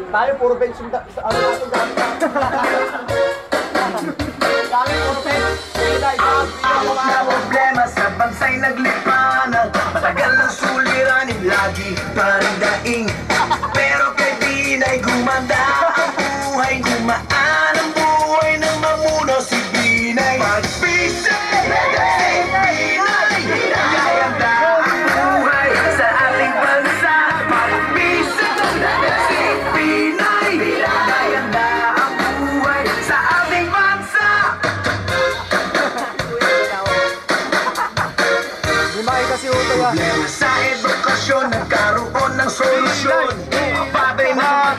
Tayo puro bench yung ano natin dami. Dami puro bench. Mga problema sa bansa'y naglipanan, matagal ng suliranin, lagi pa rin daing. Pero kay Binay gumanda ang buhay, gumaan ang buhay ng mamuno si Binay. Magbisi! Si Binay! Gaganda ang buhay sa ating bansa. Magbisi! Si Binay! Gaganda ang buhay sa ating bansa. Hindi makita si Uto yan. Problema sa edukasyon, nagkaroon ng solusyon. Patay na